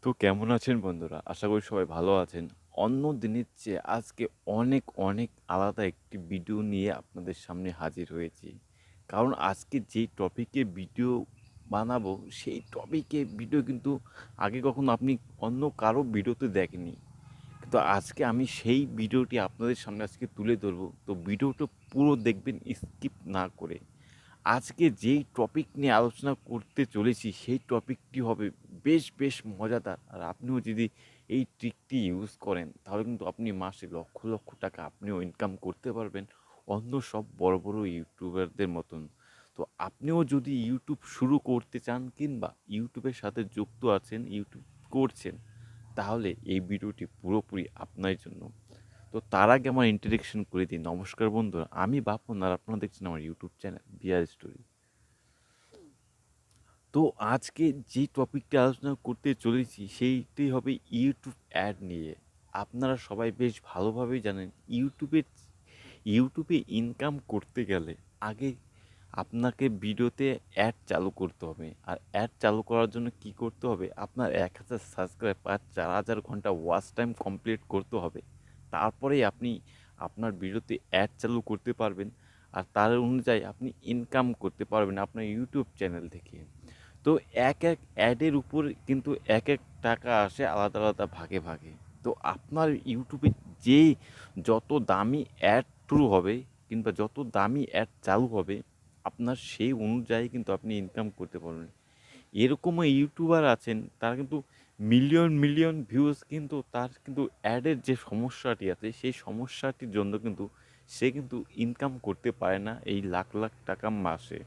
তো কেমন আছেন বন্ধুরা? আশা করি সবাই ভালো আছেন। অন্য দিনের চেয়ে আজকে অনেক অনেক আলাদা একটি ভিডিও নিয়ে আপনাদের সামনে হাজির হয়েছি। কারণ আজকে যেই টপিকে ভিডিও বানাবো সেই টপিকে ভিডিও কিন্তু আগে কখনো আপনি অন্য কারো ভিডিওতে দেখেননি। কিন্তু আজকে আমি সেই ভিডিওটি আপনাদের সামনে আজকে তুলে ধরবো। তো ভিডিওটা পুরো দেখবেন স্কিপ না করে। আজকে যেই টপিক নিয়ে আলোচনা করতে চলেছি সেই টপিকটি হবে বেশ মজাদার। আর আপনিও যদি এই ট্রিকটি ইউজ করেন তাহলে কিন্তু আপনি মাসে লক্ষ লক্ষ টাকা আপনিও ইনকাম করতে পারবেন অন্য সব বড় বড় ইউটিউবারদের মতন। তো আপনিও যদি ইউটিউব শুরু করতে চান কিংবা ইউটিউবের সাথে যুক্ত আছেন, ইউটিউব করছেন, তাহলে এই ভিডিওটি পুরোপুরি আপনার জন্য। তো তার আগে আমার ইন্ট্রোডাকশন করে দিই। নমস্কার বন্ধুরা, আমি বাপন আর আপনারা দেখছেন আমার ইউটিউব চ্যানেল বিআর স্টোরি। তো আজকে যে টপিকটা আলোচনা করতে চলেছি সেইটি হবে ইউটিউব অ্যাড নিয়ে। আপনারা সবাই বেশ ভালোভাবেই জানেন ইউটিউবে ইনকাম করতে গেলে আগে আপনাকে ভিডিওতে অ্যাড চালু করতে হবে। আর অ্যাড চালু করার জন্য কি করতে হবে? আপনার ১,০০০ সাবস্ক্রাইব আর ৪,০০০ ঘন্টা ওয়াচ টাইম কমপ্লিট করতে হবে। তারপরেই আপনি আপনার ভিডিওতে অ্যাড চালু করতে পারবেন। আর তার অনুযায়ী আপনি ইনকাম করতে পারবেন আপনার ইউটিউব চ্যানেল থেকে। তো এক অ্যাডের উপর কিন্তু এক টাকা আসে আলাদা আলাদা ভাগে ভাগে। তো আপনার ইউটিউবে যে যত দামি অ্যাড শুরু হবে কিংবা যত দামি অ্যাড চালু হবে আপনার সেই অনুযায়ী কিন্তু আপনি ইনকাম করতে পারবেন। এরকমও ইউটিউবার আছেন তারা কিন্তু মিলিয়ন মিলিয়ন ভিউজ, কিন্তু তার কিন্তু অ্যাডের যে সমস্যাটি আছে সেই সমস্যাটির জন্য কিন্তু সে কিন্তু ইনকাম করতে পারে না এই লাখ লাখ টাকা মাসে।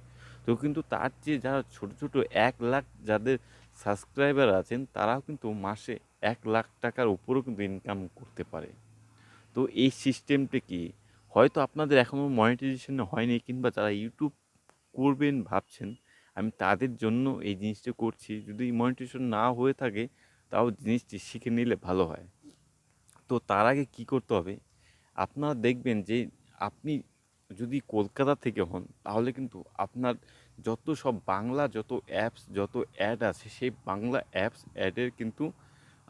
তো কিন্তু তার চেয়ে যারা ছোট ছোট ১,০০,০০০ যাদের সাবস্ক্রাইবার আছেন তারাও কিন্তু মাসে ১,০০,০০০ টাকার উপরেও কিন্তু ইনকাম করতে পারে। তো এই সিস্টেমটা কি? হয়তো আপনাদের এখনও মনিটাইজেশন হয়নি কিংবা যারা ইউটিউব করবেন ভাবছেন, আমি তাদের জন্য এই জিনিসটা করছি। যদি মনিটাইজেশন না হয়ে থাকে তাও জিনিসটি শিখে নিলে ভালো হয়। তো তার আগে কী করতে হবে? আপনারা দেখবেন যে আপনি যদি কলকাতা থেকে হন তাহলে কিন্তু আপনার যত সব বাংলা যত অ্যাপস যত অ্যাড আছে সেই বাংলা অ্যাপস অ্যাডের কিন্তু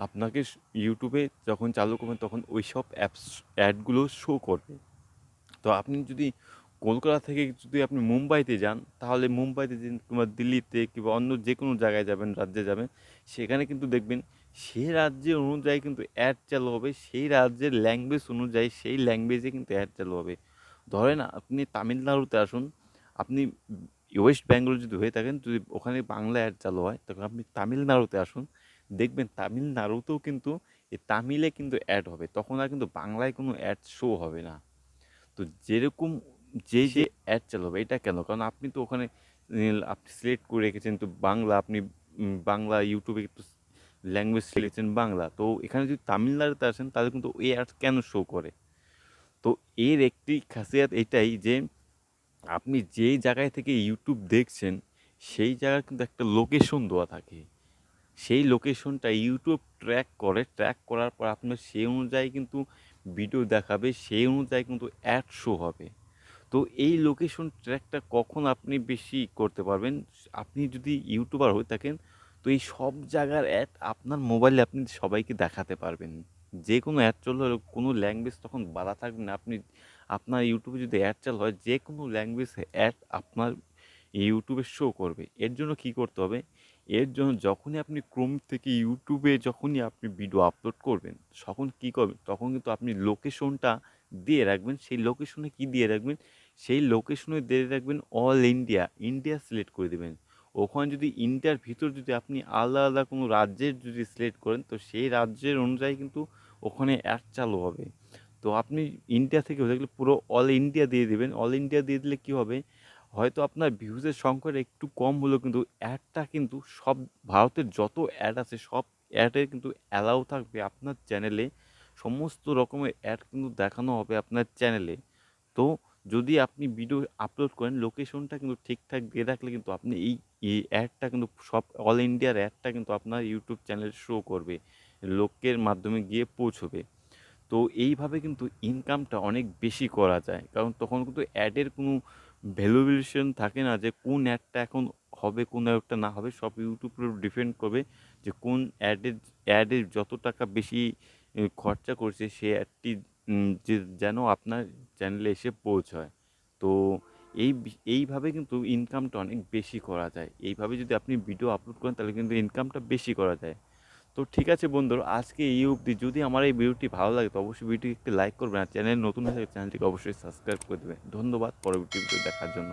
আপনাকে ইউটিউবে যখন চালু করবেন তখন ওই সব অ্যাপস অ্যাডগুলো শো করবে। তো আপনি যদি কলকাতা থেকে যদি আপনি মুম্বাইতে যান তাহলে মুম্বাইতে যে কিংবা দিল্লিতে কিংবা অন্য যে কোনো জায়গায় যাবেন, রাজ্যে যাবেন, সেখানে কিন্তু দেখবেন সে রাজ্যের অনুযায়ী কিন্তু অ্যাড চালু হবে, সেই রাজ্যের ল্যাঙ্গুয়েজ অনুযায়ী সেই ল্যাঙ্গুয়েজে কিন্তু অ্যাড চালু হবে। ধরেন আপনি তামিলনাড়ুতে আসুন, আপনি ওয়েস্ট বেঙ্গল যদি হয়ে থাকেন, যদি ওখানে বাংলা অ্যাড চালু হয় তখন আপনি তামিলনাড়ুতে আসুন, দেখবেন তামিলনাড়ুতেও কিন্তু এই তামিলে কিন্তু অ্যাড হবে, তখন আর কিন্তু বাংলায় কোনো অ্যাড শো হবে না। তো যেরকম যে অ্যাড চালাবে এটা কেন? কারণ আপনি তো ওখানে আপনি সিলেক্ট করে রেখেছেন তো বাংলা, আপনি বাংলা ইউটিউবে একটু ল্যাঙ্গুয়েজ সিলেকশন বাংলা। তো এখানে যদি তামিলনাড়ুতে আসেন তাহলে কিন্তু এই অ্যাড কেন শো করে? তো এর একটি খাসিয়াত এটাই যে আপনি যেই জায়গায় থেকে ইউটিউব দেখছেন সেই জায়গার কিন্তু একটা লোকেশন দেওয়া থাকে। সেই লোকেশনটা ইউটিউব ট্র্যাক করে, ট্র্যাক করার পর আপনার সেই অনুযায়ী কিন্তু ভিডিও দেখাবে, সেই অনুযায়ী কিন্তু অ্যাড শো হবে। তো এই লোকেশন ট্র্যাকটা কখন আপনি বেশি করতে পারবেন? আপনি যদি ইউটিউবার হয়ে থাকেন তো এই সব জায়গার অ্যাড আপনার মোবাইলে আপনি সবাইকে দেখাতে পারবেন। যে কোনো অ্যাড চললে কোনো ল্যাঙ্গুয়েজ তখন বাধা থাকবে না। আপনি আপনার ইউটিউবে যদি অ্যাড চালু হয় যে কোনো ল্যাঙ্গুয়েজ অ্যাড আপনার ইউটিউবে শো করবে। এর জন্য কী করতে হবে? এর জন্য যখনই আপনি ক্রোম থেকে ইউটিউবে যখনই আপনি ভিডিও আপলোড করবেন, তখন কী করবেন? তখন কিন্তু আপনি লোকেশনটা দিয়ে রাখবেন। সেই লোকেশনে কী দিয়ে রাখবেন? সেই লোকেশনে দিয়ে রাখবেন অল ইন্ডিয়া, ইন্ডিয়া সিলেক্ট করে দেবেন। ওখানে যদি ইন্ডিয়ার ভিতর যদি আপনি আলাদা কোনো রাজ্যের যদি সিলেক্ট করেন তো সেই রাজ্যের অনুযায়ী কিন্তু ওখানে অ্যাড চালু হবে। তো আপনি ইন্ডিয়া থেকে হয়ে থাকলে পুরো অল ইন্ডিয়া দিয়ে দেবেন। অল ইন্ডিয়া দিয়ে দিলে কী হবে? হয়তো আপনার ভিউজের সংখ্যাটা একটু কম হলেও কিন্তু অ্যাডটা কিন্তু সব ভারতের যত অ্যাড আছে সব অ্যাডের কিন্তু অ্যালাউ থাকবে আপনার চ্যানেলে। সমস্ত রকমের অ্যাড কিন্তু দেখানো হবে আপনার চ্যানেলে। তো যদি আপনি ভিডিও আপলোড করেন লোকেশনটা কিন্তু ঠিকঠাক দিয়ে রাখলে কিন্তু আপনি এই অ্যাডটা কিন্তু সব অল ইন্ডিয়ার অ্যাডটা কিন্তু আপনার ইউটিউব চ্যানেলে শো করবে, লোকের মাধ্যমে গিয়ে পৌঁছবে। তো এইভাবে কিন্তু ইনকামটা অনেক বেশি করা যায়, কারণ তখন কিন্তু অ্যাডের কোনো ভ্যালুয়েশন থাকে না যে কোন অ্যাডটা এখন হবে, কোন অ্যাডটা না হবে, সব ইউটিউবের উপর ডিপেন্ড করবে যে কোন অ্যাডের যত টাকা বেশি খরচা করছে সে অ্যাডটি যে যেন আপনার চ্যানেলে এসে পৌঁছায়। তো এইভাবে কিন্তু ইনকামটা অনেক বেশি করা যায়। এইভাবে যদি আপনি ভিডিও আপলোড করেন তাহলে কিন্তু ইনকামটা বেশি করা যায়। তো ঠিক আছে বন্ধুরা, আজকে এই অবধি। যদি আমার এই ভিডিওটি ভালো লাগে তো অবশ্যই ভিডিওটি একটি লাইক করবেন, আর চ্যানেল নতুন হয়ে থাকলে চ্যানেলটিকে অবশ্যই সাবস্ক্রাইব করে দেবেন। ধন্যবাদ পরবর্তী ভিডিও দেখার জন্য।